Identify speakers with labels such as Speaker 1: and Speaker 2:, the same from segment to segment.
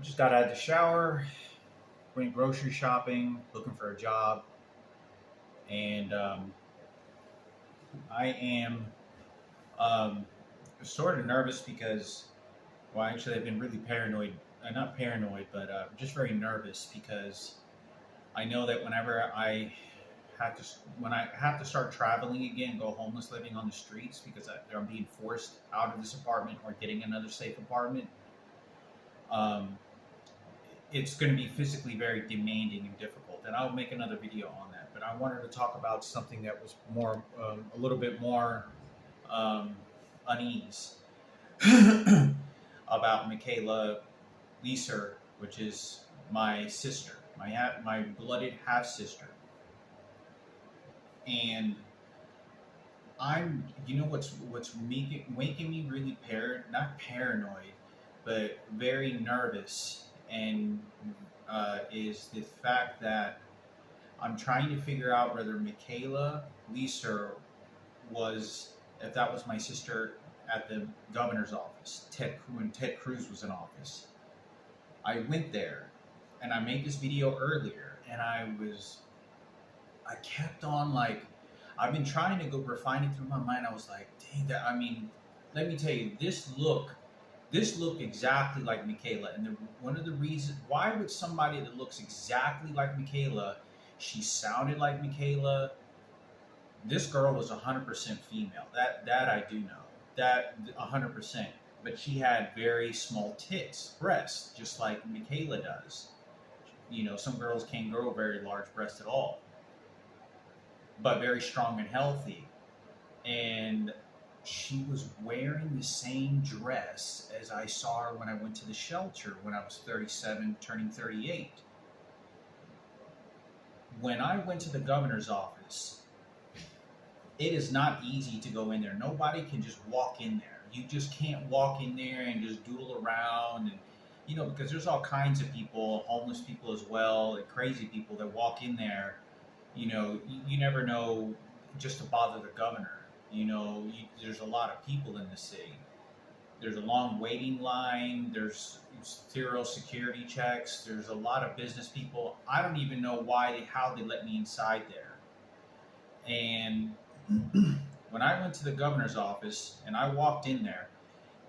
Speaker 1: Just got out of the shower, went grocery shopping, looking for a job, and I am um, sort of nervous because, well, actually, I've been really paranoid. Not paranoid, but just very nervous because I know that whenever when I have to start traveling again, go homeless living on the streets because I'm being forced out of this apartment or getting another safe apartment. Um, it's going to be physically very demanding and difficult. And I'll make another video on that. But I wanted to talk about something that was a little bit more um, unease about Mikayla Lisher, which is my sister, my blooded half sister. And what's making me really not paranoid, but very nervous, and is the fact that I'm trying to figure out whether Mikayla Lisher if that was my sister at the governor's office, when Ted Cruz was in office. I went there, and I made this video earlier, and I kept on like, I've been trying to go refine it through my mind. I was like, dang, let me tell you, this looked exactly like Mikayla. And one of the reasons, why would somebody that looks exactly like Mikayla, she sounded like Mikayla, this girl was 100% female. That I do know. That 100%. But she had very small breasts, just like Mikayla does. Some girls can't grow very large breasts at all, but very strong and healthy. And she was wearing the same dress as I saw her when I went to the shelter when I was 37, turning 38. When I went to the governor's office, it is not easy to go in there. Nobody can just walk in there. You just can't walk in there and just doodle around, and because there's all kinds of people, homeless people as well, and crazy people that walk in there. You never know, just to bother the governor. There's a lot of people in the city. There's a long waiting line. There's thorough security checks. There's a lot of business people. I don't even know how they let me inside there. And when I went to the governor's office and I walked in there,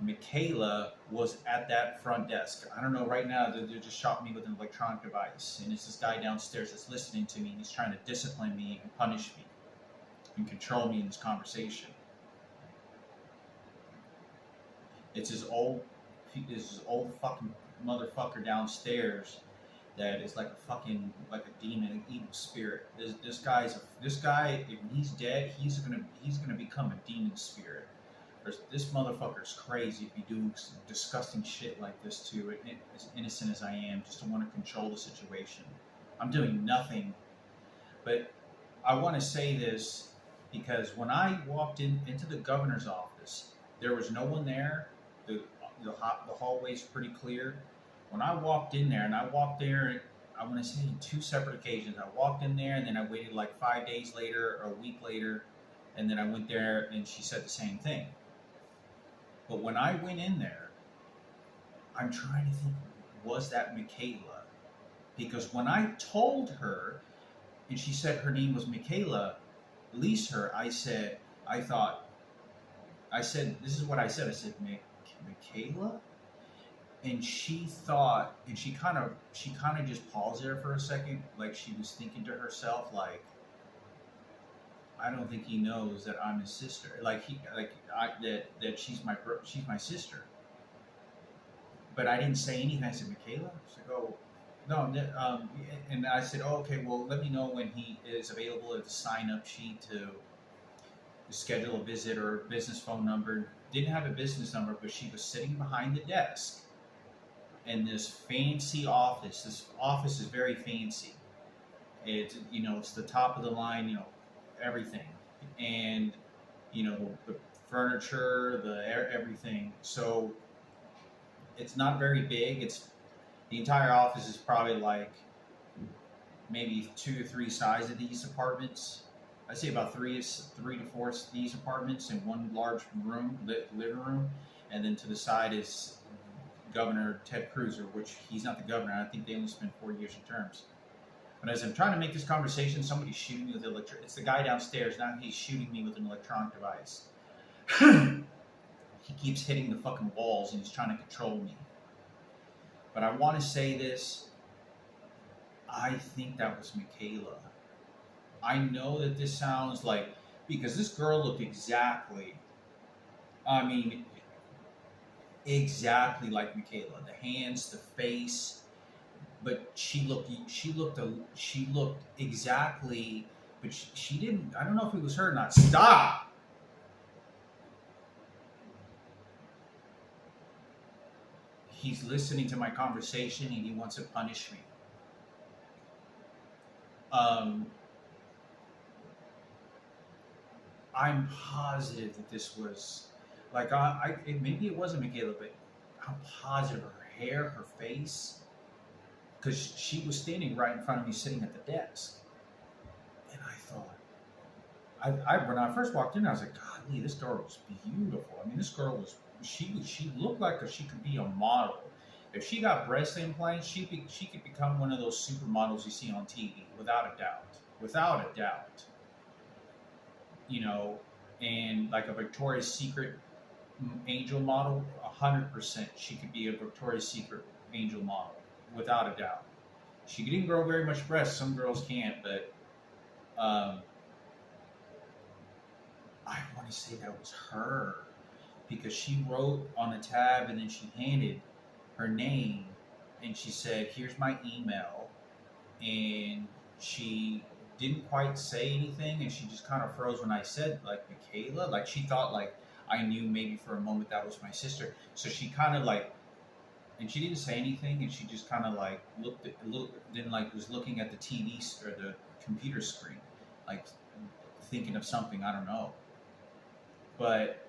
Speaker 1: Mikayla was at that front desk. I don't know, right now they just shot me with an electronic device, and it's this guy downstairs that's listening to me, and he's trying to discipline me and punish me and control me in this conversation. It's this old fucking motherfucker downstairs that is like a demon, an evil spirit. This guy, if he's dead, he's gonna become a demon spirit. This motherfucker's crazy if he doing disgusting shit like this too. As innocent as I am, just to want to control the situation. I'm doing nothing, but I want to say this because when I walked into the governor's office, there was no one there. The hallway's pretty clear. When I walked in there, I want to say in two separate occasions. I walked in there, and then I waited like 5 days later or a week later, and then I went there, and she said the same thing. But when I went in there, I'm trying to think, was that Mikayla? Because when I told her, and she said her name was Mikayla Lisher, I said, this is what I said. I said, Mikayla? And she thought, and she kind of just paused there for a second, like she was thinking to herself, like, I don't think he knows that I'm his sister. That she's my sister. But I didn't say anything. I said, Mikayla? She's like, oh, no. And I said, oh, okay, well, let me know when he is available at the sign-up sheet to schedule a visit or a business phone number. Didn't have a business number, but she was sitting behind the desk in this fancy office. This office is very fancy. It's the top of the line, everything, and the furniture, everything. So it's not very big. The entire office is probably like maybe 2 or 3 sides of these apartments. I say about 3 to 4 of these apartments in one large room, living room, and then to the side is Governor Ted Cruz, which he's not the governor. I think they only spend 4 years in terms. But as I'm trying to make this conversation, somebody's shooting me with it's the guy downstairs. Now he's shooting me with an electronic device. He keeps hitting the fucking walls and he's trying to control me. But I want to say this. I think that was Mikayla. I know that this sounds like, because this girl looked exactly like Mikayla. The hands, the face, but she looked exactly, but she didn't. I don't know if it was her or not. Stop. He's listening to my conversation and he wants to punish me. I'm positive that this was, like, maybe it wasn't Mikayla, but I'm positive her hair, her face, because she was standing right in front of me, sitting at the desk, and I thought, when I first walked in, I was like, "Golly, this girl was beautiful." I mean, this girl was, she looked like she could be a model. If she got breast implants, she could become one of those supermodels you see on TV, without a doubt. You know, and like a Victoria's Secret angel model, 100%, she could be a Victoria's Secret angel model, without a doubt. She didn't grow very much breast. Some girls can't, but I want to say that was her, because she wrote on a tab and then she handed her name and she said, "Here's my email," and she didn't quite say anything, and she just kind of froze when I said, like, Mikayla, like she thought like I knew maybe for a moment that was my sister. So she kind of like, and she didn't say anything, and she just kind of like then like was looking at the TV or the computer screen, like thinking of something, I don't know. But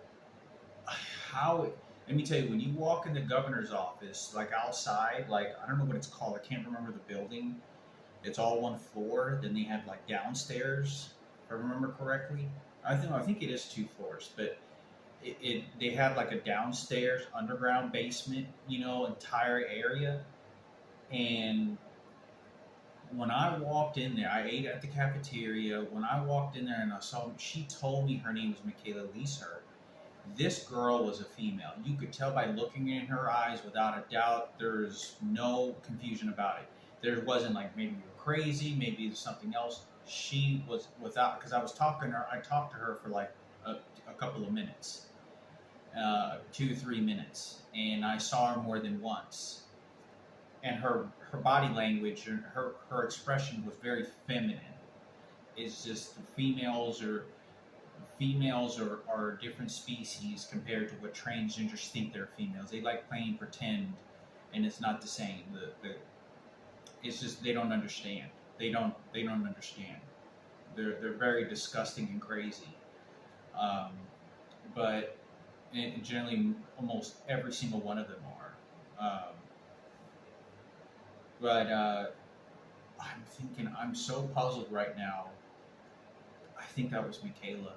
Speaker 1: let me tell you, when you walk in the governor's office, like outside, like I don't know what it's called, I can't remember the building. It's all one floor. Then they have like downstairs, if I remember correctly. I think it is 2 floors, but they have like a downstairs underground basement, entire area. And when I walked in there, I ate at the cafeteria. When I walked in there and I saw, she told me her name was Mikayla Lisher. This girl was a female. You could tell by looking in her eyes, without a doubt. There's no confusion about it. There wasn't like, maybe you're crazy, maybe there's something else. She was without, because I talked to her for like a couple of minutes, 2-3 minutes, and I saw her more than once. And her body language and her expression was very feminine. It's just females are a different species compared to what transgenders think they're females. They like playing pretend, and it's not the same. It's just they don't understand. They don't understand. They're very disgusting and crazy. But generally, almost every single one of them are. But I'm thinking, I'm so puzzled right now. I think that was Mikayla.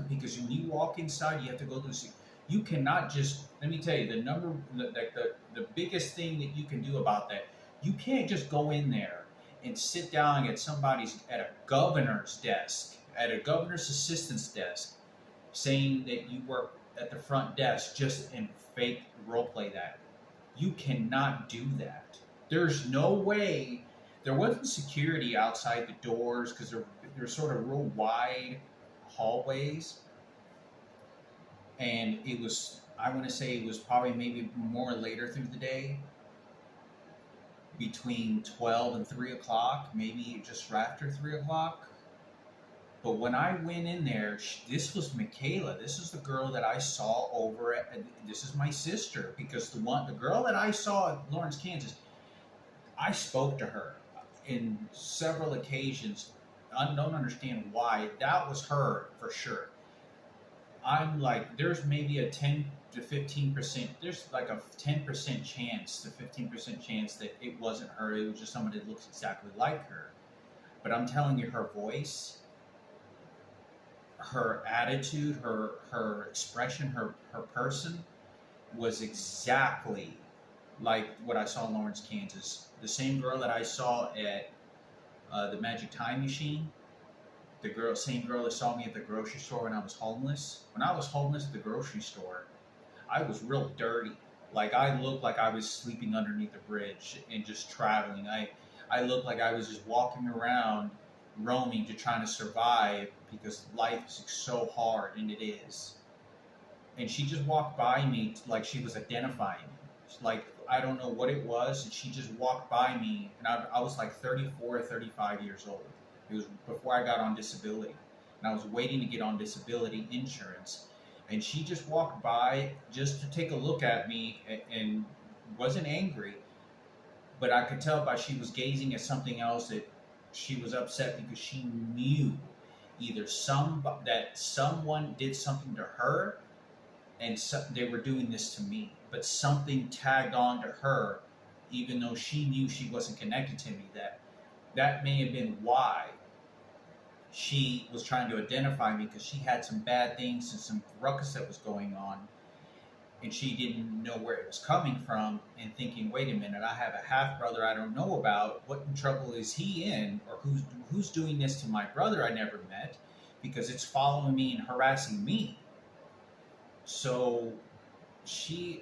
Speaker 1: Because when you walk inside, you have to go through. You cannot just. Let me tell you, the biggest thing that you can do about that. You can't just go in there and sit down at a governor's desk, at a governor's assistant's desk, saying that you work at the front desk just and fake role play that. You cannot do that. There's no way. There wasn't security outside the doors because they're sort of real wide hallways, and I want to say it was probably maybe more later through the day, between 12 and 3 o'clock, maybe just after 3 o'clock. But when I went in there, this was Mikayla. This is the girl that I saw over at, this is my sister, because the girl that I saw at Lawrence, Kansas, I spoke to her in several occasions. I don't understand why. That was her for sure. I'm like, there's maybe a 10 to 15%. There's like a 10% chance to 15% chance that it wasn't her. It was just somebody that looks exactly like her. But I'm telling you, her voice, her attitude, her expression, her person was exactly like what I saw in Lawrence, Kansas. The same girl that I saw at the Magic Time Machine, same girl that saw me at the grocery store when I was homeless. When I was homeless at the grocery store, I was real dirty. Like I looked like I was sleeping underneath a bridge and just traveling. I looked like I was just walking around, roaming to trying to survive because life is so hard, and it is. And she just walked by me like she was identifying me. Like I don't know what it was, and she just walked by me, and I was like 34 or 35 years old. It was before I got on disability, and I was waiting to get on disability insurance, and she just walked by just to take a look at me and wasn't angry, but I could tell by she was gazing at something else that she was upset because she knew either that someone did something to her and they were doing this to me, but something tagged on to her, even though she knew she wasn't connected to me. That may have been why she was trying to identify me, because she had some bad things and some ruckus that was going on, and she didn't know where it was coming from, and thinking, wait a minute, I have a half brother I don't know about. What trouble is he in, or who's doing this to my brother I never met, because it's following me and harassing me. So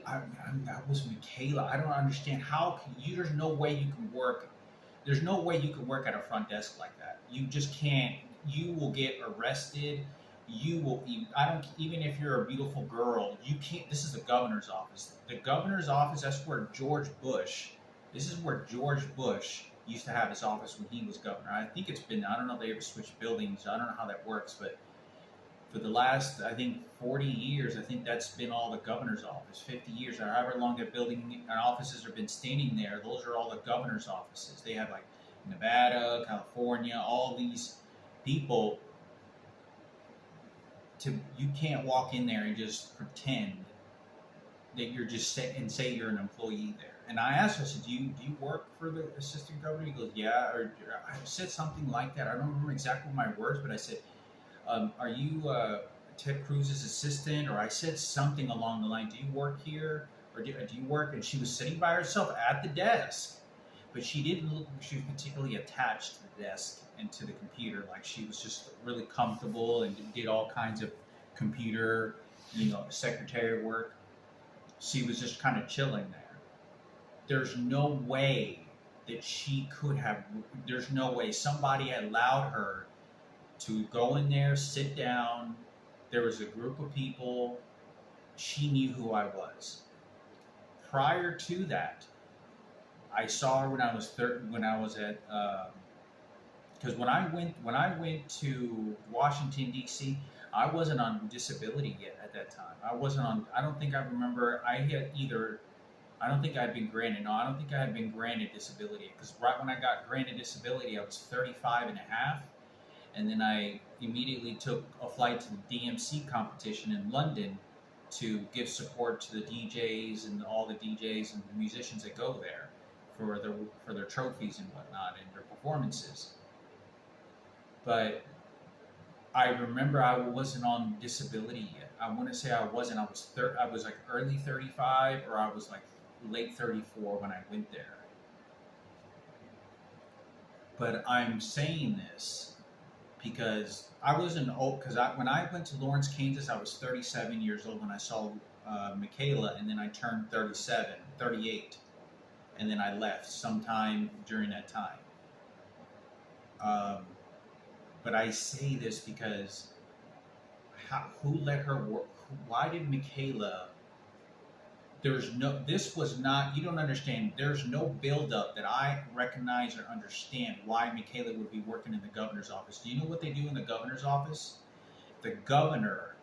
Speaker 1: that was Mikayla. I don't understand how there's no way you can work. There's no way you can work at a front desk like that. You just can't. You will get arrested. You will. I don't. Even if you're a beautiful girl, you can't. This is the governor's office. The governor's office. That's where George Bush. This is where George Bush used to have his office when he was governor. I think it's been. I don't know if they ever switched buildings. I don't know how that works, but for the last, I think, 40 years, I think that's been all the governor's office. 50 years, or however long that building and offices have been standing there, those are all the governor's offices. They have like Nevada, California, all these people. You can't walk in there and just pretend that you're just say you're an employee there. And I asked her, I said, do you work for the assistant governor? He goes, yeah. Or I said something like that. I don't remember exactly my words, but I said, are you Ted Cruz's assistant? Or I said something along the line, do you work here? Or do you work? And she was sitting by herself at the desk, but she didn't look like she was particularly attached to the desk and to the computer. Like she was just really comfortable and did all kinds of computer, secretary work. She was just kind of chilling there. There's no way that she could have, there's no way somebody allowed her to go in there, sit down. There was a group of people. She knew who I was. Prior to that, I saw her when I was at because when I went to Washington D.C., I wasn't on disability yet at that time. I wasn't on. I don't think I remember. I don't think I'd been granted. No, I don't think I had been granted disability, because right when I got granted disability, I was 35 and a half. And then I immediately took a flight to the DMC competition in London to give support to the DJs and all the DJs and the musicians that go there for their trophies and whatnot and their performances. But I remember I wasn't on disability yet. I want to say I wasn't. I was like early 35, or I was like late 34 when I went there. But I'm saying this because I wasn't old. Because when I went to Lawrence, Kansas, I was 37 years old when I saw Mikayla, and then I turned 38, and then I left sometime during that time. But I say this because who let her work? Why did Mikayla? This was not, you don't understand, there's no buildup that I recognize or understand why Mikayla would be working in the governor's office. Do you know what they do in the governor's office? The governor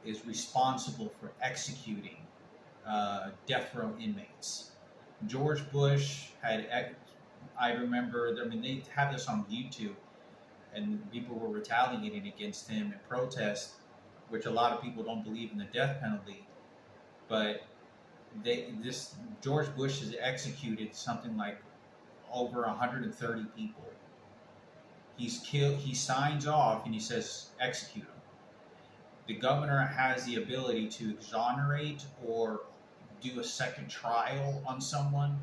Speaker 1: is responsible for executing death row inmates. George Bush I remember, they have this on YouTube, and people were retaliating against him in protest, which a lot of people don't believe in the death penalty, but George Bush has executed something like over 130 people. He signs off and he says, execute them. The governor has the ability to exonerate or do a second trial on someone,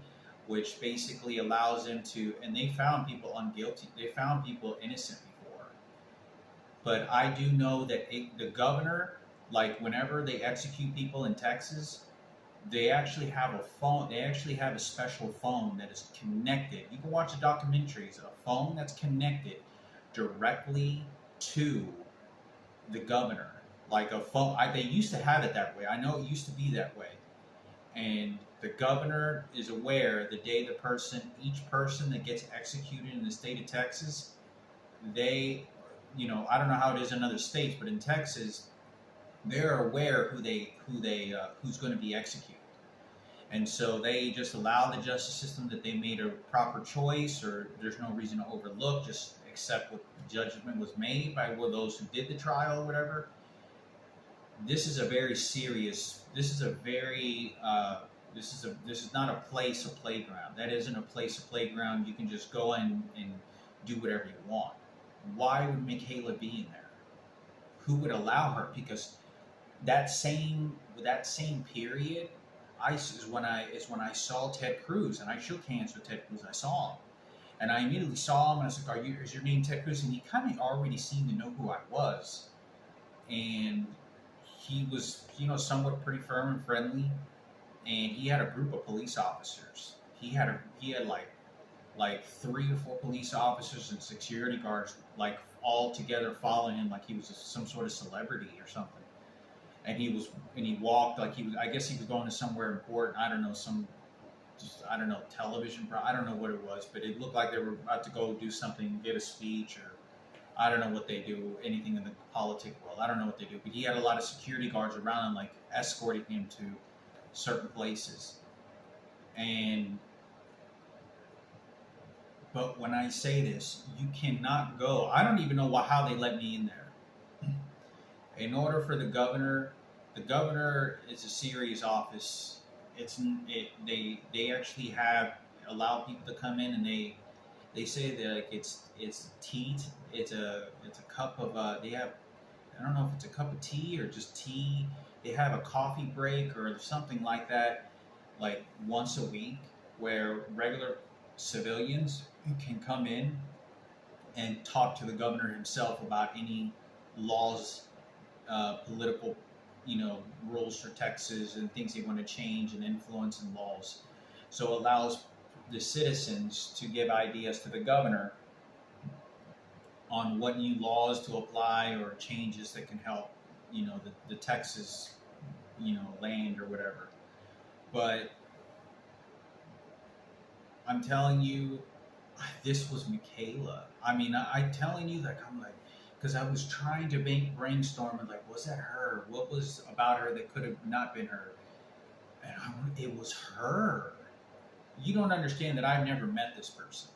Speaker 1: which basically allows them to, and they found people unguilty, they found people innocent before. But I do know that the governor, like whenever they execute people in Texas, they actually have a phone. They actually have a special phone that is connected. You can watch the documentaries. A phone that's connected directly to the governor, like a phone. They used to have it that way. I know it used to be that way, and the governor is aware the day each person that gets executed in the state of Texas, they, I don't know how it is in other states, but in Texas, they're aware who's going to be executed. And so they just allow the justice system that they made a proper choice, or there's no reason to overlook, just accept what judgment was made by those who did the trial or whatever. This is a very serious, this is not a place, a playground. That isn't a place, a playground. You can just go in and do whatever you want. Why would Mikayla be in there? Who would allow her? Because that same period, is when I saw Ted Cruz, and I shook hands with Ted Cruz. I saw him, and I immediately saw him, and I was like, "Is your name Ted Cruz?" And he kind of already seemed to know who I was, and he was, somewhat pretty firm and friendly, and he had a group of police officers. He had like 3 or 4 police officers and security guards, like all together following him like he was some sort of celebrity or something. And he walked like I guess he was going to somewhere important. I don't know, television. I don't know what it was, but it looked like they were about to go do something, give a speech, or I don't know what they do, anything in the politic world. I don't know what they do, but he had a lot of security guards around him, like escorting him to certain places. But when I say this, you cannot go. I don't even know how they let me in there. In order for the governor is a serious office. They actually have allowed people to come in, and they say that like it's tea. It's a cup of they have, I don't know if it's a cup of tea or just tea. They have a coffee break or something like that, like once a week, where regular civilians can come in and talk to the governor himself about any laws, political, rules for Texas and things they want to change and influence in laws. So it allows the citizens to give ideas to the governor on what new laws to apply or changes that can help, the Texas, land or whatever. But I'm telling you, this was Mikayla. I mean, I'm telling you, because I was trying to brainstorm and was that her? What was about her that could have not been her? And it was her. You don't understand that I've never met this person.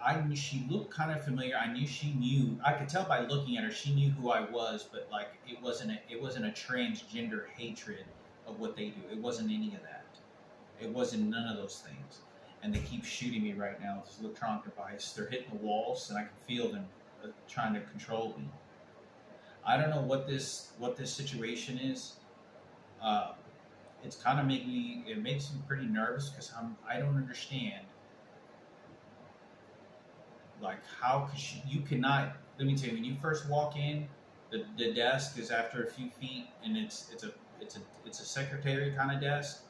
Speaker 1: I knew she looked kind of familiar. I knew she knew. I could tell by looking at her, she knew who I was, but it wasn't a transgender hatred of what they do. It wasn't any of that. It wasn't none of those things. And they keep shooting me right now with this electronic device. They're hitting the walls, and I can feel them trying to control me. I don't know what this situation is. It's kind of it makes me pretty nervous because I don't understand. Like, how could you cannot? Let me tell you, when you first walk in, the desk is after a few feet, and it's a secretary kind of desk.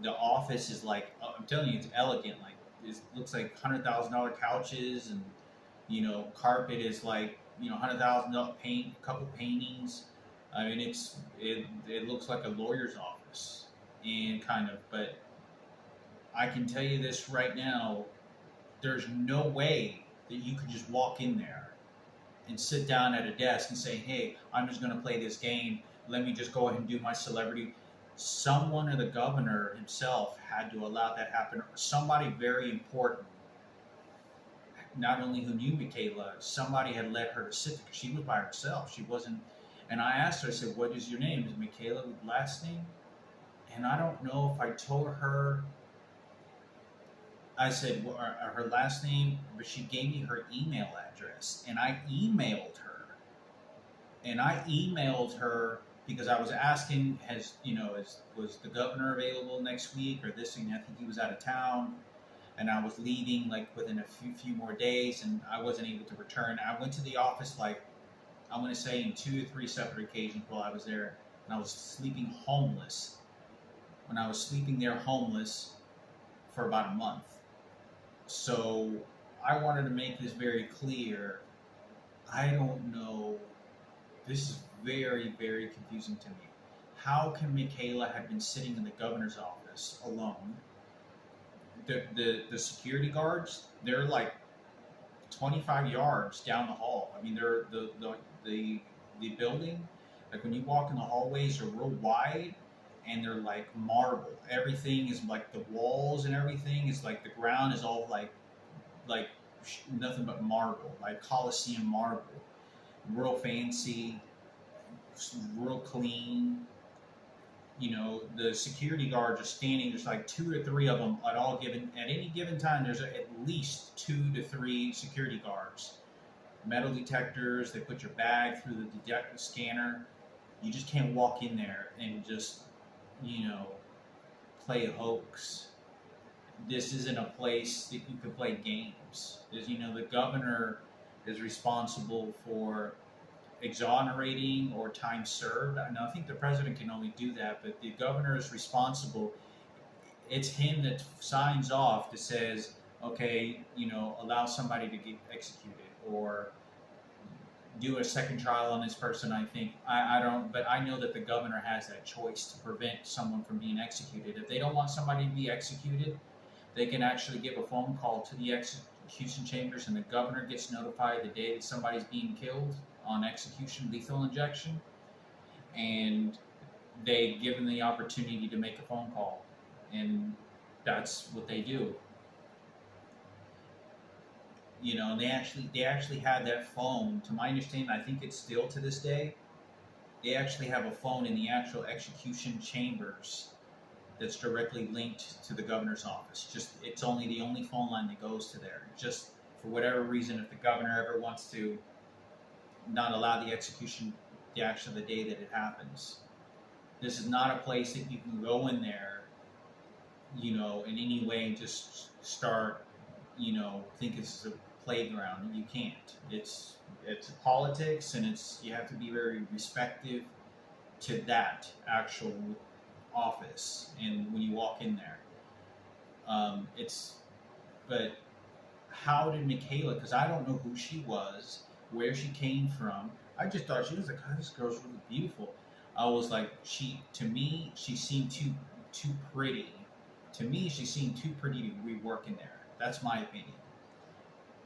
Speaker 1: The office is I'm telling you, it's elegant. Like, it looks like $100,000 couches, and carpet is $100,000 paint, a couple paintings. I mean, it looks like a lawyer's office, and kind of. But I can tell you this right now: there's no way that you could just walk in there and sit down at a desk and say, "Hey, I'm just going to play this game. Let me just go ahead and do my celebrity." Someone or the governor himself had to allow that happen. Somebody very important, not only who knew Mikayla, somebody had let her to sit because she was by herself. She wasn't. And I asked her, I said, "What is your name? Is Mikayla with last name?" And I don't know if I told her. I said her last name, but she gave me her email address, and I emailed her. because I was asking, was the governor available next week or this thing? I think he was out of town, and I was leaving like within a few more days, and I wasn't able to return. I went to the office like I'm going to say in 2 or 3 separate occasions while I was there, and I was sleeping homeless. When I was sleeping there homeless for about a month. So I wanted to make this very clear. I don't know. This is very, very confusing to me. How can Mikayla have been sitting in the governor's office alone? The security guards, they're like 25 yards down the hall. I mean, they're the building. Like when you walk in the hallways, are real wide, and they're like marble. Everything is like the walls and everything is like the ground is all like nothing but marble, like Colosseum marble, real fancy, real clean. The security guards are standing. There's like 2 or 3 of them at any given time. There's at least 2 to 3 security guards. Metal detectors. They put your bag through the scanner. You just can't walk in there and just play a hoax. This isn't a place that you can play games. The governor is responsible for exonerating or time served. I think the president can only do that, but the governor is responsible. It's him that signs off that says, okay, allow somebody to get executed or do a second trial on this person. I think I don't, but I know that the governor has that choice to prevent someone from being executed. If they don't want somebody to be executed, they can actually give a phone call to the execution chambers, and the governor gets notified the day that somebody's being killed on execution, lethal injection, and they give them the opportunity to make a phone call, and that's what they do. And they actually had that phone. To my understanding, I think it's still to this day. They actually have a phone in the actual execution chambers that's directly linked to the governor's office. It's only the only phone line that goes to there. Just for whatever reason, if the governor ever wants to not allow the execution the day that it happens. This is not a place that you can go in there, in any way and just start, think it's a playground. You can't. It's politics, and you have to be very respectful to that actual office and when you walk in there. But how did Mikayla, because I don't know who she was, where she came from. I just thought she was like, oh, this girl's really beautiful. I was like, to me, she seemed too pretty. To me, she seemed too pretty to be working there. That's my opinion.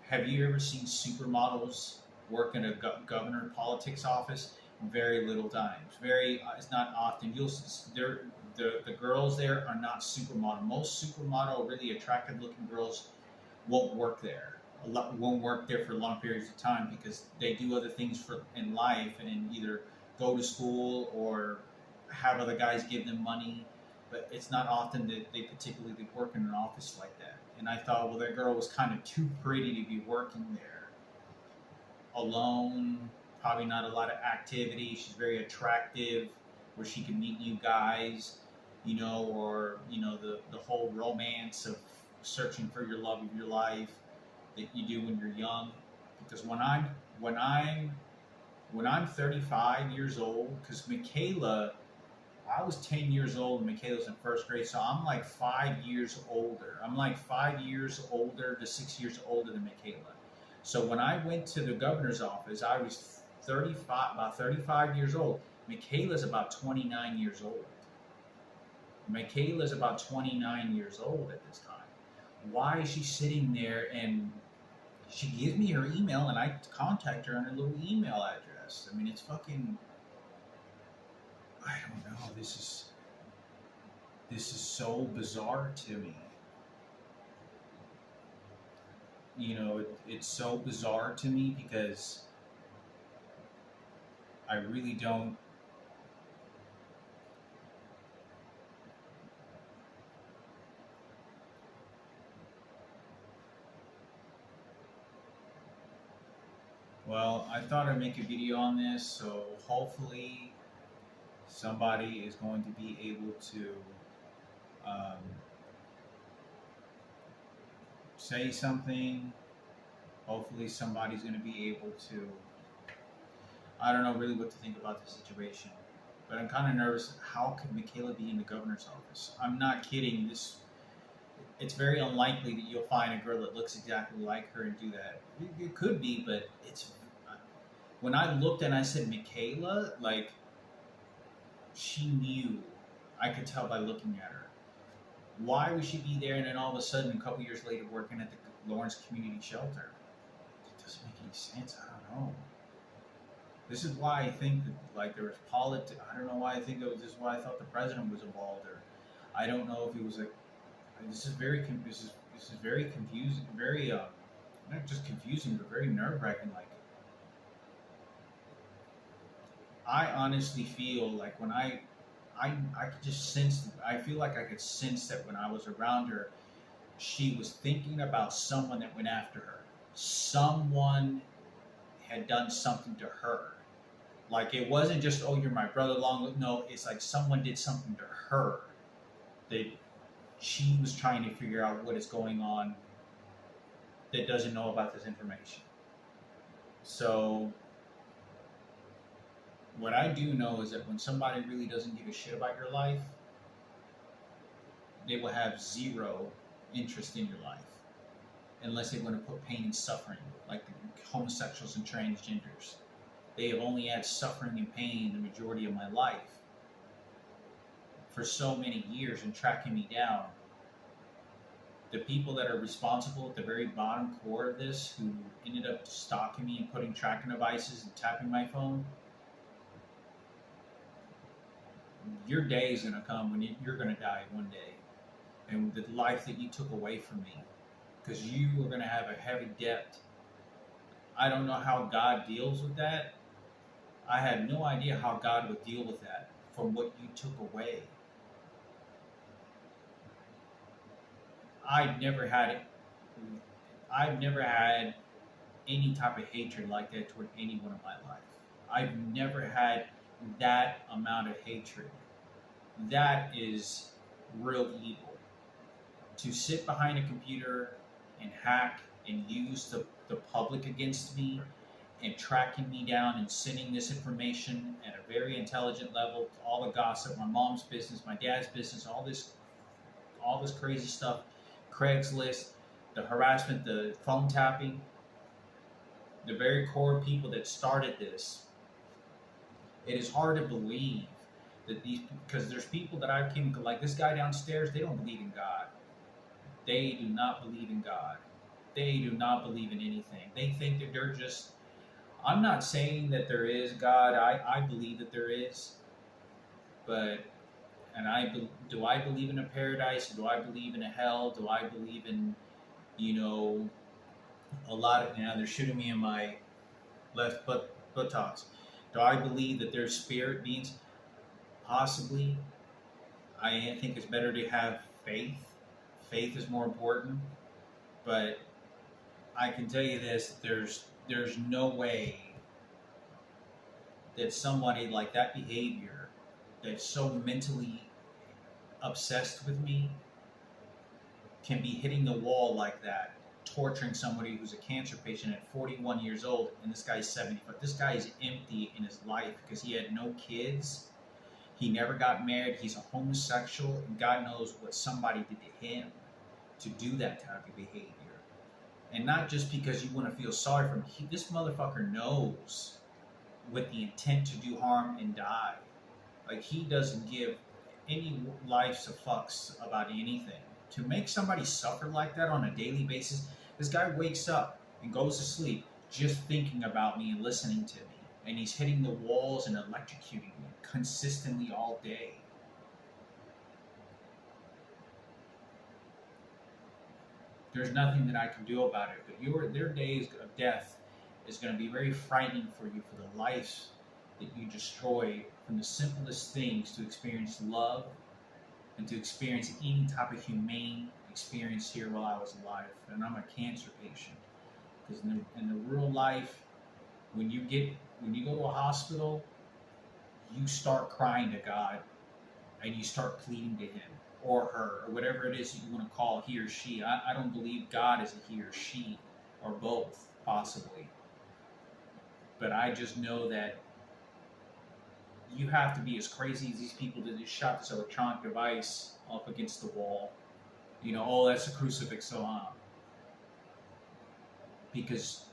Speaker 1: Have you ever seen supermodels work in a governor politics office? Very little times. It's not often. The girls there are not supermodel. Most supermodel, really attractive looking girls won't work there. Won't work there for long periods of time because they do other things in life and either go to school or have other guys give them money. But it's not often that they particularly work in an office like that. And I thought, well, that girl was kind of too pretty to be working there. Alone, probably not a lot of activity. She's very attractive, where she can meet new guys, or the whole romance of searching for your love of your life that you do when you're young. Because when I'm 35 years old, because Mikayla, I was 10 years old and Mikayla's in first grade, so I'm like 5 years older. I'm like 5 years older to 6 years older than Mikayla. So when I went to the governor's office, I was about 35 years old. Mikayla's about 29 years old. Mikayla's about 29 years old at this time. Why is she sitting there? And she gives me her email, and I contact her on her little email address. I mean, it's fucking... I don't know. This is so bizarre to me. It's so bizarre to me because I really don't. Well, I thought I'd make a video on this, so hopefully somebody is going to be able to um, say something. Hopefully, somebody's going to be able to. I don't know really what to think about the situation, but I'm kind of nervous. How could Mikayla be in the governor's office? I'm not kidding. It's very unlikely that you'll find a girl that looks exactly like her and do that. It could be, but it's when I looked and I said Mikayla, like she knew. I could tell by looking at her. Why would she be there and then all of a sudden, a couple years later, working at the Lawrence Community Shelter? It doesn't make any sense. I don't know. This is why I think that like there was politics. I don't know why I think it was. This is why I thought the president was involved, or I don't know if it was like. This is very confusing. Very not just confusing, but very nerve wracking. Like I honestly feel like when I could just sense. I feel like I could sense that when I was around her, she was thinking about someone that went after her. Someone had done something to her. Like it wasn't just, oh, you're my brother long. No, it's like someone did something to her that she was trying to figure out what is going on that doesn't know about this information. So what I do know is that when somebody really doesn't give a shit about your life, they will have zero interest in your life unless they want to put pain and suffering, like the homosexuals and transgenders. They have only had suffering and pain the majority of my life for so many years and tracking me down. The people that are responsible at the very bottom core of this, who ended up stalking me and putting tracking devices and tapping my phone, your day is going to come when you're going to die one day. And the life that you took away from me, because you are going to have a heavy debt. I don't know how God deals with that. I had no idea how God would deal with that from what you took away. I've never had any type of hatred like that toward anyone in my life. I've never had that amount of hatred. That is real evil. To sit behind a computer and hack and use the public against me and tracking me down and sending this information at a very intelligent level, all the gossip, my mom's business, my dad's business, all this crazy stuff, Craigslist, the harassment, the phone tapping, the very core people that started this. It is hard to believe that because there's people that I came, like this guy downstairs, they don't believe in God. They do not believe in God. They do not believe in anything. They think that they're just, I'm not saying that there is God. I believe that there is. But, do I believe in a paradise? Do I believe in a hell? Do I believe in, a lot of, they're shooting me in my left buttocks. Do I believe that there's spirit beings? Possibly. I think it's better to have faith. Faith is more important. But I can tell you this, there's no way that somebody like that behavior that's so mentally obsessed with me can be hitting the wall like that, torturing somebody who's a cancer patient at 41 years old, and this guy's 75. This guy is empty in his life because he had no kids. He never got married. He's a homosexual, and God knows what somebody did to him to do that type of behavior. And not just because you want to feel sorry for him. This motherfucker knows with the intent to do harm and die. Like, he doesn't give any life's a fucks about anything. To make somebody suffer like that on a daily basis, this guy wakes up and goes to sleep just thinking about me and listening to me. And he's hitting the walls and electrocuting me consistently all day. There's nothing that I can do about it, but their days of death is going to be very frightening for you, for the lives that you destroy from the simplest things to experience love and to experience any type of humane experience here while I was alive. And I'm a cancer patient. Because in the real life, when you go to a hospital, you start crying to God and you start pleading to Him or her or whatever it is that you want to call he or she. I don't believe God is a he or she or both, possibly. But I just know that you have to be as crazy as these people that just shot this electronic device up against the wall. You know, oh, that's a crucifix, so on. Because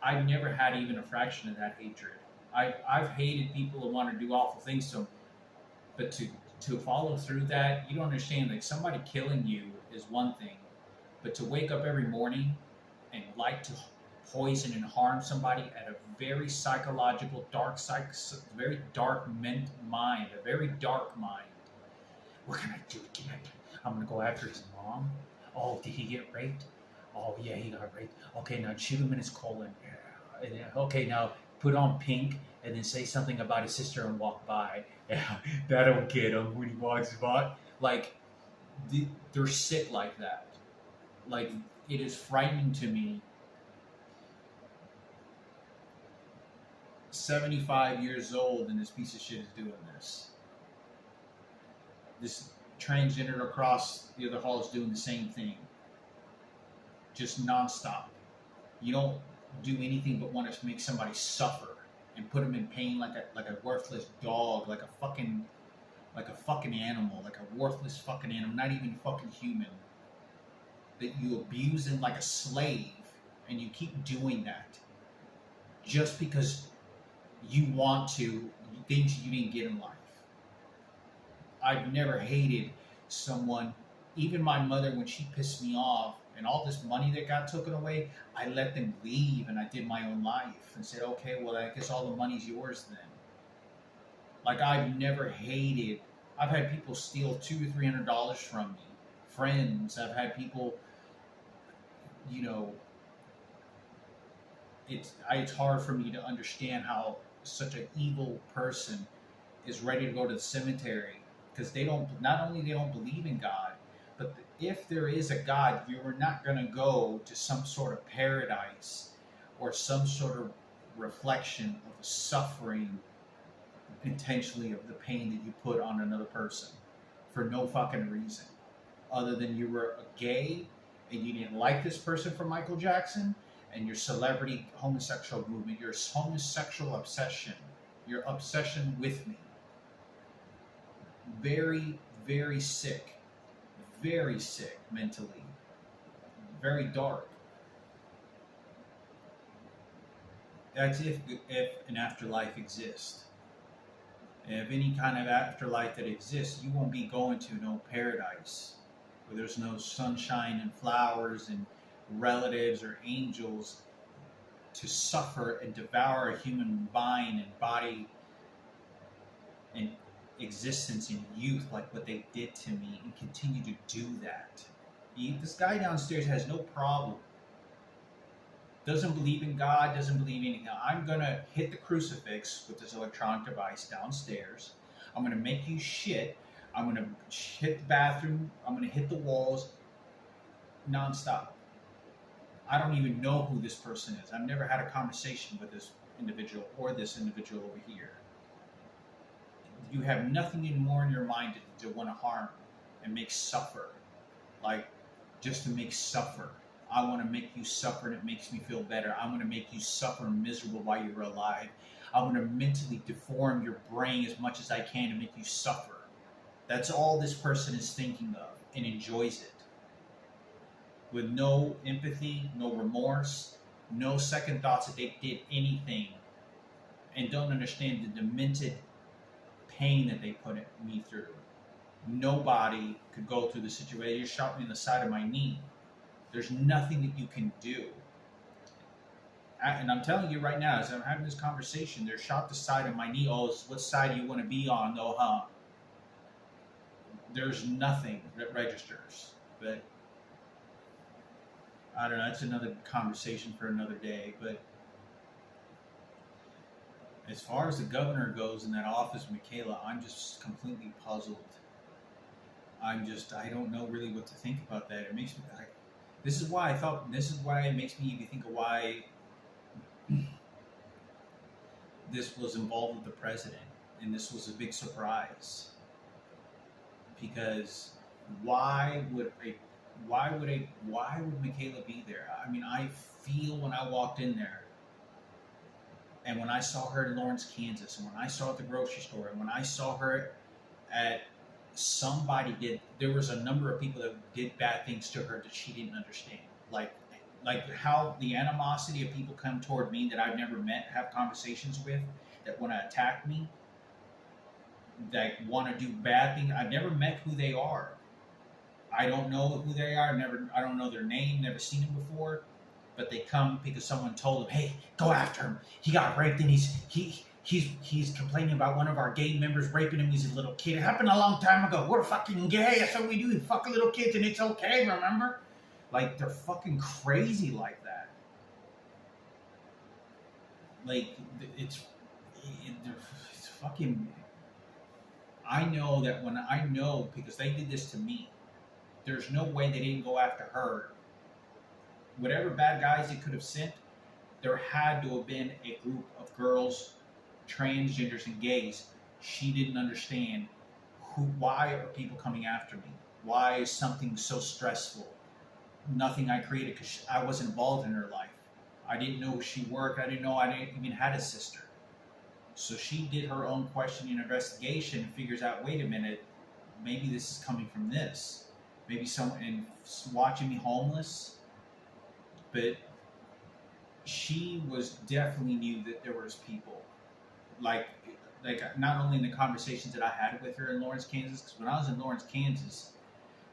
Speaker 1: I've never had even a fraction of that hatred. I've hated people who want to do awful things to them, but to follow through that, you don't understand. Like, somebody killing you is one thing, but to wake up every morning and like to poison and harm somebody at a very psychological, very dark mind, a very dark mind. What can I do to get? I'm gonna go after his mom. Oh, did he get raped? Oh yeah, he got raped. Okay, now shoot him in his colon. Yeah. And then, okay, now put on pink and then say something about his sister and walk by. Yeah, that'll get him when he walks by. Like, they're sick like that. Like, it is frightening to me. 75 years old and this piece of shit is doing this. This transgender across the other hall is doing the same thing. Just nonstop. You don't do anything but want to make somebody suffer and put them in pain like a worthless dog, like a fucking animal, like a worthless fucking animal, not even fucking human. That you abuse them like a slave, and you keep doing that just because you want to, things you didn't get in life. I've never hated someone, even my mother, when she pissed me off and all this money that got taken away, I let them leave and I did my own life and said, okay, well, I guess all the money's yours then. Like, I've never hated, I've had people steal $200 or $300 from me. Friends, I've had people, you know, it's hard for me to understand how such an evil person is ready to go to the cemetery, because not only they don't believe in God, but if there is a God, you're not going to go to some sort of paradise or some sort of reflection of the suffering intentionally of the pain that you put on another person for no fucking reason, other than you were a gay and you didn't like this person from Michael Jackson and your celebrity homosexual movement, your homosexual obsession, your obsession with me. Very, very sick mentally, very dark. That's if an afterlife exists. If any kind of afterlife that exists, you won't be going to no paradise where there's no sunshine and flowers and relatives or angels to suffer and devour a human mind and body and existence in youth like what they did to me, and continue to do that. This guy downstairs has no problem. Doesn't believe in God, doesn't believe anything. I'm going to hit the crucifix with this electronic device downstairs. I'm going to make you shit. I'm going to hit the bathroom. I'm going to hit the walls nonstop. I don't even know who this person is. I've never had a conversation with this individual or this individual over here. You have nothing more in your mind to want to harm and make suffer. Like, just to make suffer. I want to make you suffer and it makes me feel better. I want to make you suffer miserable while you're alive. I want to mentally deform your brain as much as I can to make you suffer. That's all this person is thinking of and enjoys it. With no empathy, no remorse, no second thoughts that they did anything, and don't understand the demented pain that they put me through. Nobody could go through the situation. You shot me in the side of my knee. There's nothing that you can do. And I'm telling you right now, as I'm having this conversation, they're shot the side of my knee. Oh, what side do you want to be on, though, huh? There's nothing that registers. But I don't know. That's another conversation for another day. But as far as the governor goes in that office, Mikayla, I'm just completely puzzled. I don't know really what to think about that. It makes me, this is why it makes me even think of why this was involved with the president. and this was a big surprise because why would a why would Mikayla be there? I mean, I feel when I walked in there, and when I saw her in Lawrence, Kansas, and when I saw her at the grocery store, and when I saw her at there was a number of people that did bad things to her that she didn't understand. Like how the animosity of people come toward me that I've never met, have conversations with, that want to attack me, that want to do bad things. I've never met who they are. I don't know who they are. I don't know their name. Never seen them before. But they come because someone told them, "Hey, go after him. He got raped, and he's complaining about one of our gang members raping him. He's a little kid. It happened a long time ago. We're fucking gay. That's what we do. We fuck little kids, and it's okay. Remember?" Like, they're fucking crazy like that. Like, it's fucking. I know that because they did this to me. There's no way they didn't go after her. Whatever bad guys they could have sent, there had to have been a group of girls, transgenders, and gays. She didn't understand why are people coming after me? Why is something so stressful? Nothing I created because I wasn't involved in her life. I didn't know who she worked. I didn't know I didn't even had a sister. So she did her own questioning and investigation and figures out, wait a minute, maybe this is coming from this. Maybe someone watching me homeless. But she definitely knew that there was people like not only in the conversations that I had with her in Lawrence, Kansas, because when I was in Lawrence, Kansas,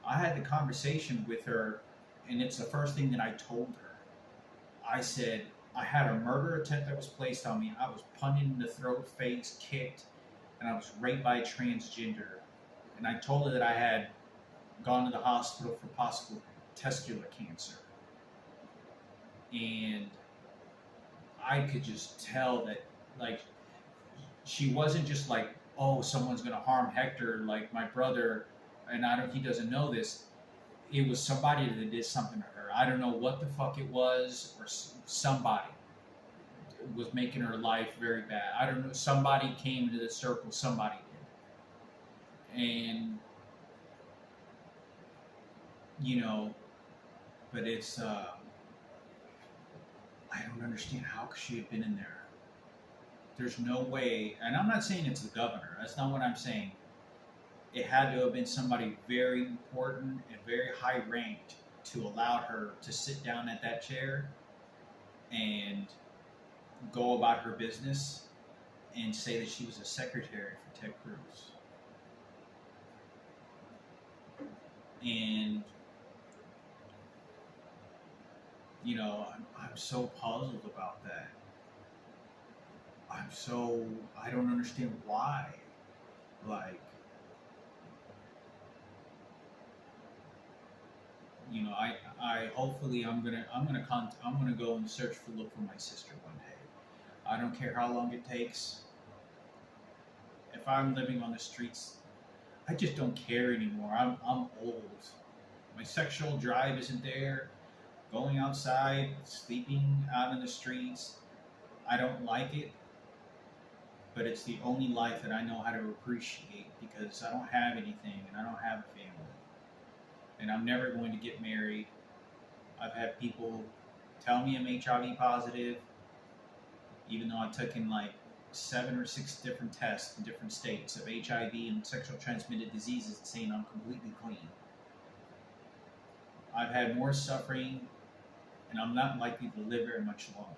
Speaker 1: I had the conversation with her, and it's the first thing that I told her. I said, I had a murder attempt that was placed on me. I was punched in the throat, face, kicked, and I was raped by a transgender. And I told her that I had gone to the hospital for possible testicular cancer. And I could just tell that, like, she wasn't just like, oh, someone's going to harm Hector, like my brother, and he doesn't know this. It was somebody that did something to her. I don't know what the fuck it was, or somebody was making her life very bad. I don't know. Somebody came into the circle. Somebody did. And, but it's, I don't understand how she had been in there. There's no way, and I'm not saying it's the governor. That's not what I'm saying. It had to have been somebody very important and very high ranked to allow her to sit down at that chair and go about her business and say that she was a secretary for Ted Cruz. And I'm so puzzled about that. I don't understand why. Like, I hopefully I'm gonna go and look for my sister one day. I don't care how long it takes. If I'm living on the streets, I just don't care anymore. I'm old. My sexual drive isn't there. Going outside, sleeping out in the streets, I don't like it. But it's the only life that I know how to appreciate because I don't have anything and I don't have a family. And I'm never going to get married. I've had people tell me I'm HIV positive, even though I've taken like 7 or 6 different tests in different states of HIV and sexual transmitted diseases saying I'm completely clean. I've had more suffering, and I'm not likely to live very much longer.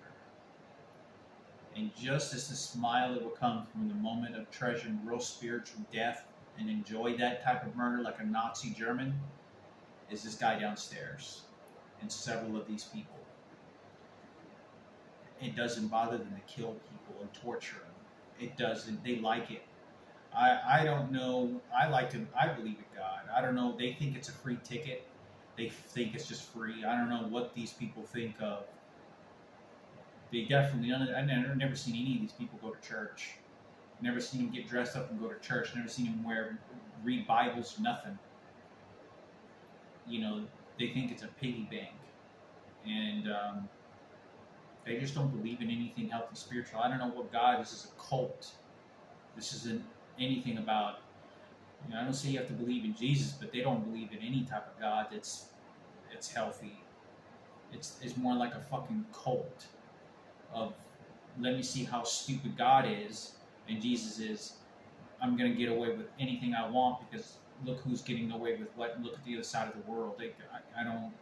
Speaker 1: And just as the smile that will come from the moment of treasuring real spiritual death and enjoy that type of murder like a Nazi German, is this guy downstairs and several of these people. It doesn't bother them to kill people and torture them. It doesn't. They like it. I don't know. I believe in God. I don't know. They think it's a free ticket. They think it's just free. I don't know what these people think of. They definitely. I've never seen any of these people go to church. Never seen them get dressed up and go to church. Never seen them read Bibles. Nothing. They think it's a piggy bank, and they just don't believe in anything healthy, spiritual. I don't know what God is. It's a cult. This isn't anything about, you know, I don't say you have to believe in Jesus, but they don't believe in any type of God it's healthy. It's more like a fucking cult of, let me see how stupid God is, and Jesus is, I'm gonna get away with anything I want because look who's getting away with what. Look at the other side of the world. I don't.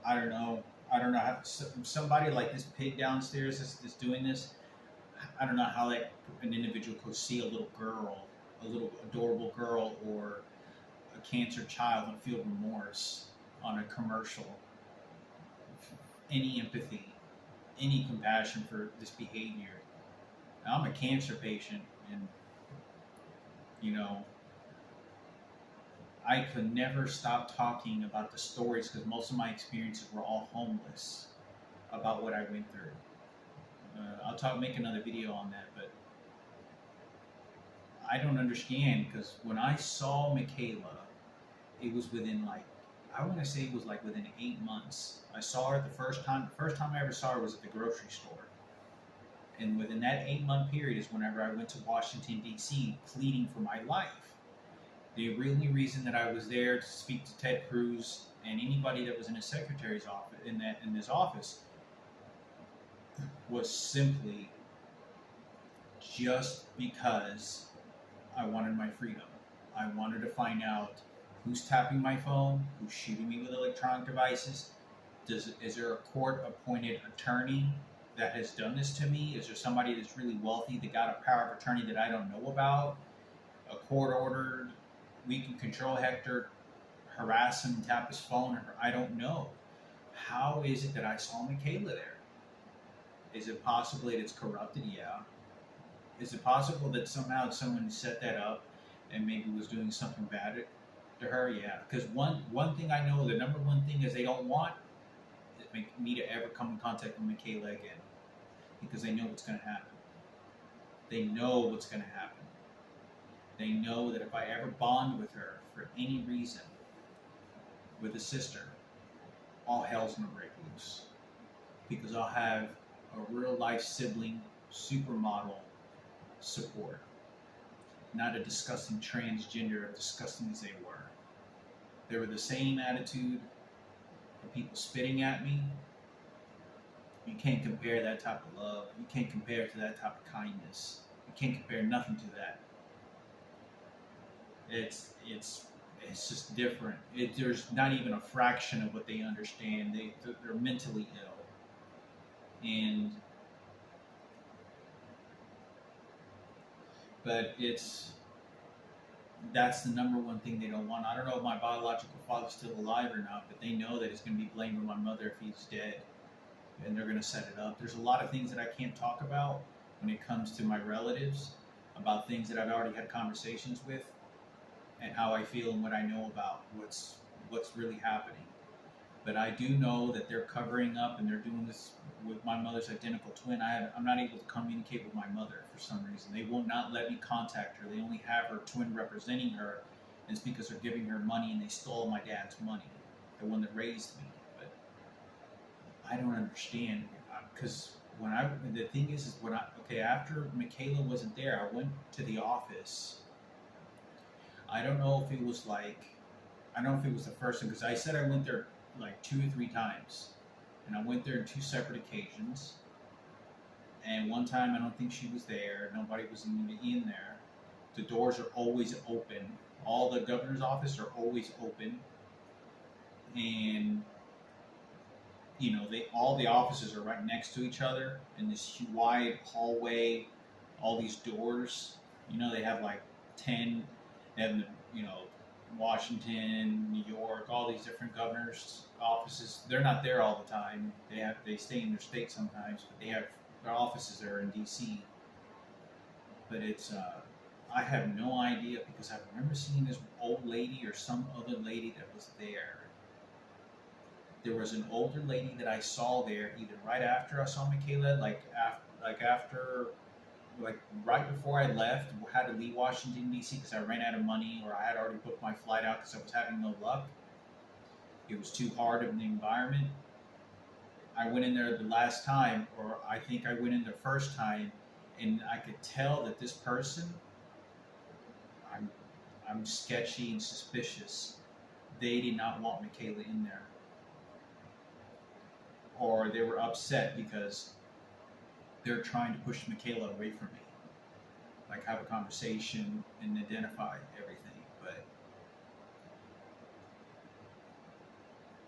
Speaker 1: I don't know. I don't know how somebody like this pig downstairs is doing this. I don't know how like an individual could see a little girl, a little adorable girl, or a cancer child and feel remorse on a commercial. Any empathy, any compassion for this behavior. I'm a cancer patient, and you know, I could never stop talking about the stories because most of my experiences were all homeless about what I went through. Make another video on that, but I don't understand because when I saw Mikayla, it was within like, I want to say it was like within 8 months. I saw her the first time. The first time I ever saw her was at the grocery store. And within that 8 month period is whenever I went to Washington, D.C., pleading for my life. The only reason that I was there to speak to Ted Cruz and anybody that was in his secretary's office, in this office, was simply just because I wanted my freedom. I wanted to find out who's tapping my phone, who's shooting me with electronic devices. Is there a court-appointed attorney that has done this to me? Is there somebody that's really wealthy that got a power of attorney that I don't know about? A court-ordered, we can control Hector, harass him, tap his phone? I don't know. How is it that I saw Mikayla there? Is it possible that it's corrupted? Yeah. Is it possible that somehow someone set that up and maybe was doing something bad to her? Yeah. Because one thing I know, the number one thing is they don't want me to ever come in contact with Mikayla again, because they know what's going to happen. They know what's going to happen. They know that if I ever bond with her for any reason, with a sister, all hell's going to break loose, because I'll have a real life sibling supermodel support, not a disgusting transgender, disgusting as they were. They were the same attitude of people spitting at me. You can't compare that type of love. You can't compare it to that type of kindness. You can't compare nothing to that. It's just different. There's not even a fraction of what they understand. They're mentally ill, but that's the number one thing they don't want. I don't know if my biological father's still alive or not, but they know that it's going to be blamed on my mother if he's dead, and they're going to set it up. There's a lot of things that I can't talk about when it comes to my relatives, about things that I've already had conversations with, and how I feel and what I know about what's really happening. But I do know that they're covering up, and they're doing this with my mother's identical twin. I'm not able to communicate with my mother for some reason. They will not let me contact her. They only have her twin representing her, and it's because they're giving her money, and they stole my dad's money, the one that raised me. But I don't understand, because the thing is after Mikayla wasn't there, I went to the office. I don't know if it was the first one, because I said I went there like 2 or 3 times, and I went there on 2 separate occasions. And one time I don't think she was there. Nobody was even in there. The doors are always open. All the governor's office are always open, and all the offices are right next to each other in this wide hallway. All these doors. They have like 10. They have Washington, New York, all these different governors' offices. They're not there all the time. They stay in their state sometimes, but they have their offices there in D.C. But I have no idea, because I remember seeing this old lady or some other lady that was there. There was an older lady that I saw there either right after I saw Mikayla, right before I left, had to leave Washington, D.C. because I ran out of money, or I had already booked my flight out because I was having no luck. It was too hard of an environment. I went in there the last time, or I think I went in the first time, and I could tell that this person, I'm, I'm sketchy and suspicious. They did not want Mikayla in there, or they were upset because they're trying to push Mikayla away from me, like have a conversation and identify everything. But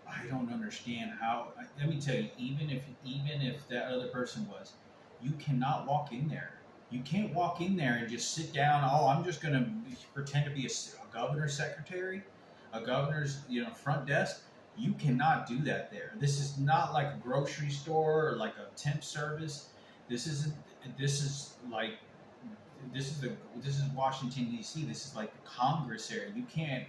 Speaker 1: I don't understand how. Let me tell you, even if that other person was, you cannot walk in there. You can't walk in there and just sit down. Oh, I'm just going to pretend to be a governor's secretary, a governor's front desk. You cannot do that there. This is not like a grocery store or like a temp service. This isn't. This is like this is Washington D.C. This is like the Congress area. You can't.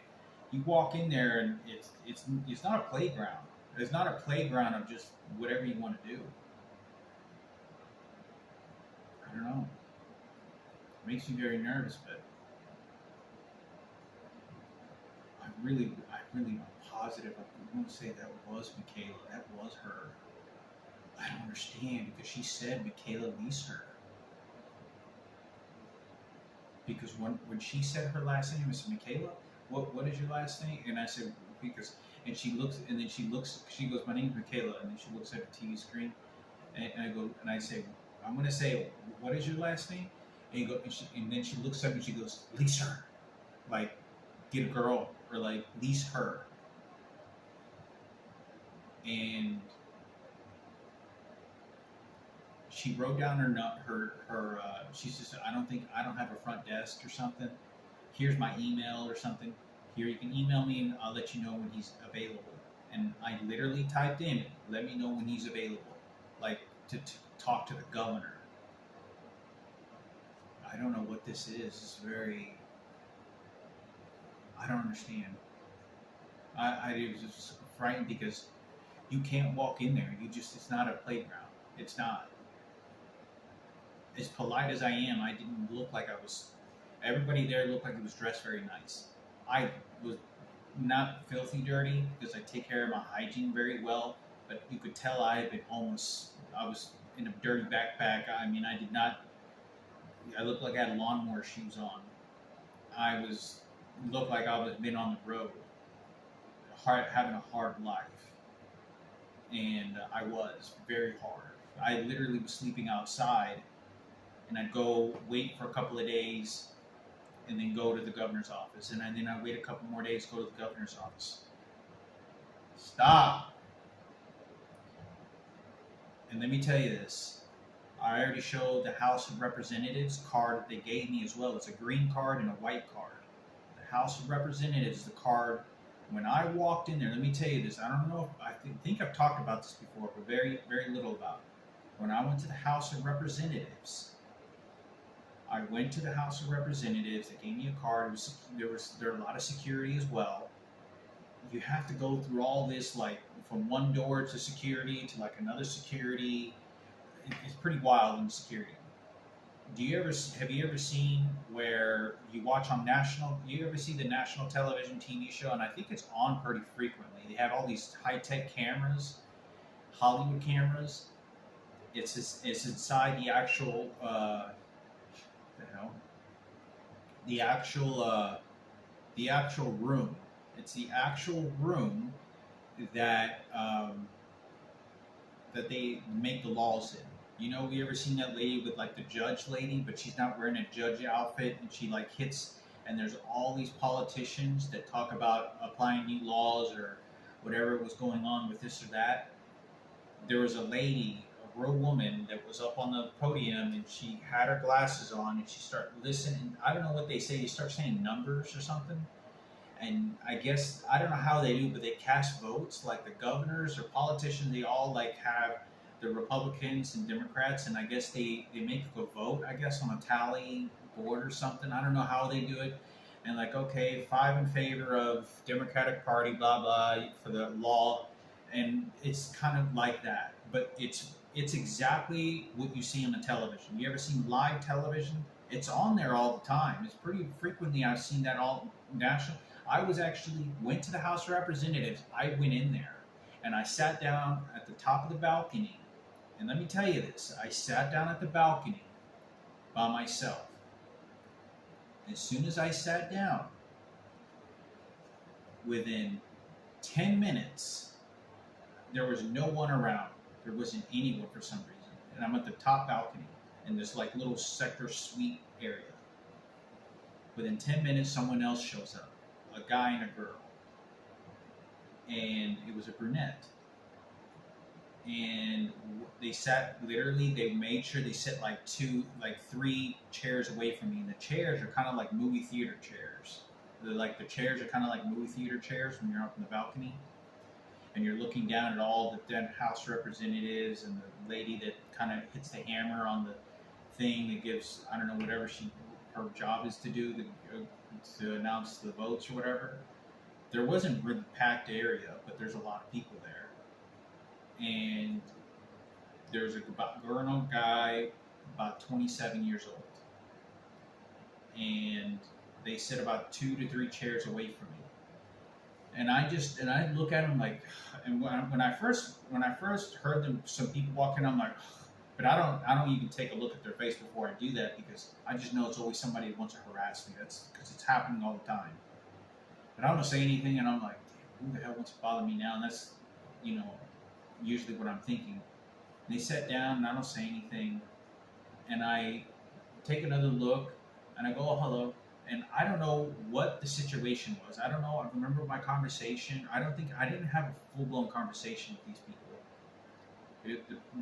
Speaker 1: You walk in there and it's not a playground. It's not a playground of just whatever you want to do. I don't know. It makes me very nervous, but I'm positive. I won't say that was Mikayla. That was her. I don't understand because she said Mikayla Lisher. Because when she said her last name was Mikayla, what is your last name? And I said because she goes, my name's Mikayla, and then she looks at the TV screen, and I go and I say, I'm gonna say, what is your last name? And then she looks up and she goes, Lisher, like get a girl or like lease her. And she wrote down her she says, I don't have a front desk or something. Here's my email or something. Here, you can email me and I'll let you know when he's available. And I literally typed in, let me know when he's available, like to talk to the governor. I don't know what this is. It's very, I don't understand. I was just frightened because you can't walk in there. It's not a playground. It's not. As polite as I am, I didn't look like I was. Everybody there looked like it was dressed very nice. I was not filthy dirty because I take care of my hygiene very well, but you could tell I had been homeless. I was in a dirty backpack. I mean, I did not. I looked like I had lawnmower shoes on. Looked like I was been on the road, having a hard life, and I was very hard. I literally was sleeping outside, and I'd go wait for a couple of days, and then go to the governor's office, and then I'd wait a couple more days, go to the governor's office. Stop. And let me tell you this. I already showed the House of Representatives card that they gave me as well. It's a green card and a white card. The House of Representatives is the card. When I walked in there, let me tell you this. I don't know if I think I've talked about this before, but very, very little about it. When I went to the House of Representatives, I went to the House of Representatives. They gave me a card. There were a lot of security as well. You have to go through all this, like from one door to security to like another security. It's pretty wild in security. Have you ever seen where you watch on national? You ever see the national television TV show? And I think it's on pretty frequently. They have all these high-tech cameras, Hollywood cameras. It's inside the actual the actual room. It's the actual room that that they make the laws in. You know, you ever seen that lady with like the judge lady, but she's not wearing a judge outfit, and she like hits, and there's all these politicians that talk about applying new laws or whatever was going on with this or that. There was a lady, a real woman, that was up on the podium, and she had her glasses on, and she started listening. I don't know what they say. You start saying numbers or something. And I guess, I don't know how they do, but they cast votes, like the governors or politicians, they all like have the Republicans and Democrats, and I guess they make a vote, I guess, on a tally board or something. I don't know how they do it. And like, okay, 5 in favor of Democratic Party, blah, blah, for the law. And it's kind of like that. But it's exactly what you see on the television. You ever seen live television? It's on there all the time. It's pretty frequently I've seen that all national. I went to the House of Representatives. I went in there, And I sat down at the top of the balcony. And let me tell you this, I sat down at the balcony by myself. As soon as I sat down, within 10 minutes, there was no one around. There wasn't anyone for some reason. And I'm at the top balcony in this like little sector suite area. Within 10 minutes, someone else shows up, a guy and a girl. And it was a brunette. And they sat, literally, they made sure they sit like three chairs away from me. And the chairs are kind of like movie theater chairs. The chairs are kind of like movie theater chairs when you're up in the balcony. And you're looking down at all the then House representatives and the lady that kind of hits the hammer on the thing that gives, I don't know, whatever her job is to do, to announce the votes or whatever. There wasn't a really packed area, but there's a lot of people there. And there's a girl guy about 27 years old. And they sit about 2 to 3 chairs away from me. And I look at them like, and when I first heard some people walking, I'm like, but I don't even take a look at their face before I do that, because I just know it's always somebody that wants to harass me. That's because it's happening all the time. But I don't say anything, and I'm like, who the hell wants to bother me now? And that's, usually what I'm thinking. And they sat down, and I don't say anything, and I take another look, and I go, oh, hello. And I don't know what the situation was. I don't know. I remember my conversation. I didn't have a full-blown conversation with these people.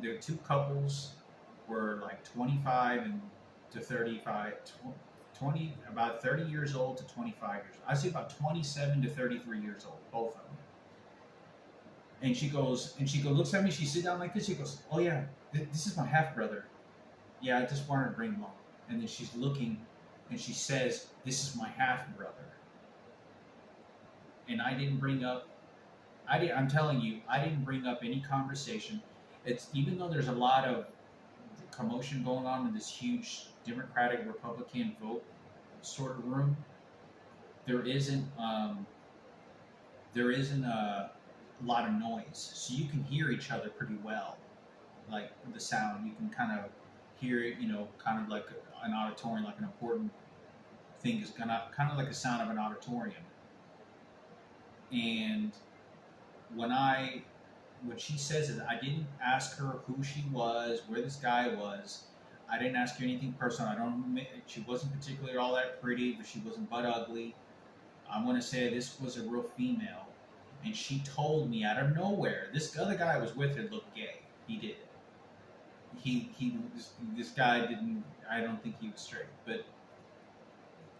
Speaker 1: The two couples were like 25 and to 35, 20, about 30 years old to 25 years old. I say about 27 to 33 years old, both of them. And she looks at me, she sits down like this, she goes, oh yeah, this is my half-brother. Yeah, I just wanted to bring him along. And then she's looking, and she says, this is my half-brother. And I'm telling you, I didn't bring up any conversation. It's, even though there's a lot of commotion going on in this huge Democratic Republican vote sort of room, there isn't a lot of noise, so you can hear each other pretty well. Like the sound, you can kind of hear it, kind of like an auditorium, like an important thing is kind of like the sound of an auditorium. And when she says it, I didn't ask her who she was, where this guy was. I didn't ask her anything personal. She wasn't particularly all that pretty, but she wasn't butt ugly. I want to say this was a real female. And she told me out of nowhere, this other guy I was with her looked gay. He did. This guy didn't, I don't think he was straight, but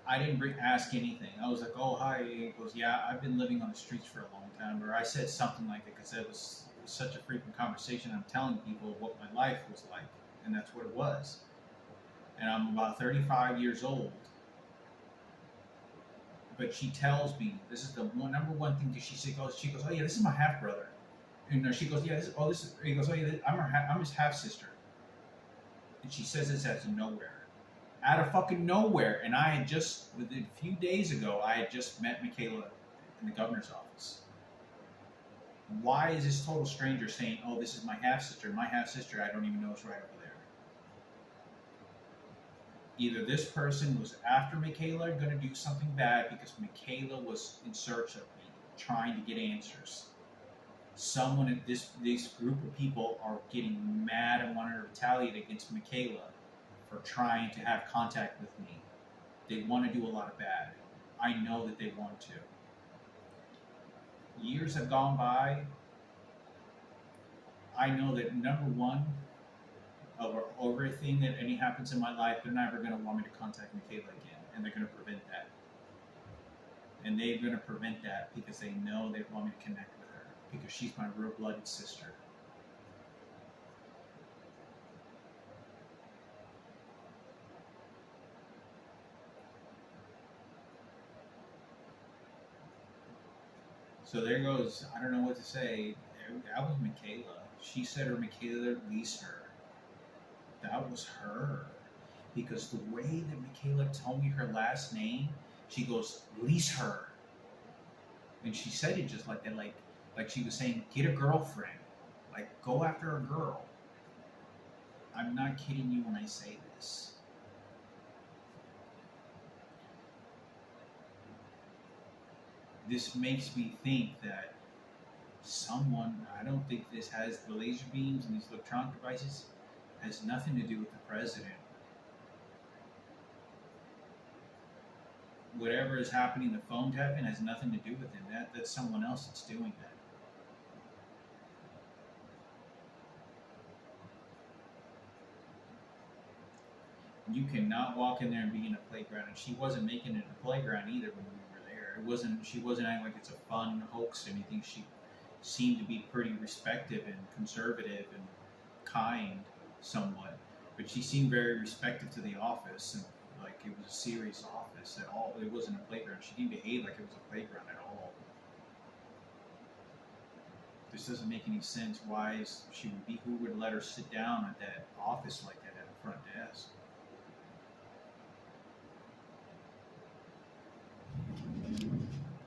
Speaker 1: I didn't ask anything. I was like, oh, hi. He goes, yeah, I've been living on the streets for a long time. Or I said something like that because it was such a frequent conversation. I'm telling people what my life was like, and that's what it was. And I'm about 35 years old. But she tells me, this is the number one thing that she goes, oh yeah, this is my half-brother. And she goes, yeah, he goes, oh yeah, I'm his half-sister. And she says this out of nowhere. Out of fucking nowhere. And I had just, within a few days ago, I had just met Mikayla in the governor's office. Why is this total stranger saying, oh, this is my half-sister? My half-sister, I don't even know is right over there. Either this person was after Mikayla going to do something bad because Mikayla was in search of me, trying to get answers. Someone in this group of people are getting mad and wanting to retaliate against Mikayla for trying to have contact with me. They want to do a lot of bad. I know that they want to. Years have gone by. I know that number one, over everything that any happens in my life, they're never going to want me to contact Mikayla again, and they're going to prevent that. And they're going to prevent that because they know they want me to connect with her, because she's my real-blooded sister. So there goes, I don't know what to say. That was Mikayla. She said her Mikayla Lisher. That was her. Because the way that Mikayla told me her last name, she goes, Lisher. And she said it just like that, like Like she was saying, get a girlfriend. Like, go after a girl. I'm not kidding you when I say this. This makes me think that someone, I don't think this has the laser beams and these electronic devices, has nothing to do with the president. Whatever is happening, the phone tapping has nothing to do with him. That's someone else that's doing that. You cannot walk in there and be in a playground. And she wasn't making it a playground either when we were there. It wasn't. She wasn't acting like it's a fun hoax or anything. She seemed to be pretty respective and conservative and kind, somewhat. But she seemed very respectful to the office and like it was a serious office at all. It wasn't a playground. She didn't behave like it was a playground at all. This doesn't make any sense. Why is she would be? Who would let her sit down at that office like that at the front desk?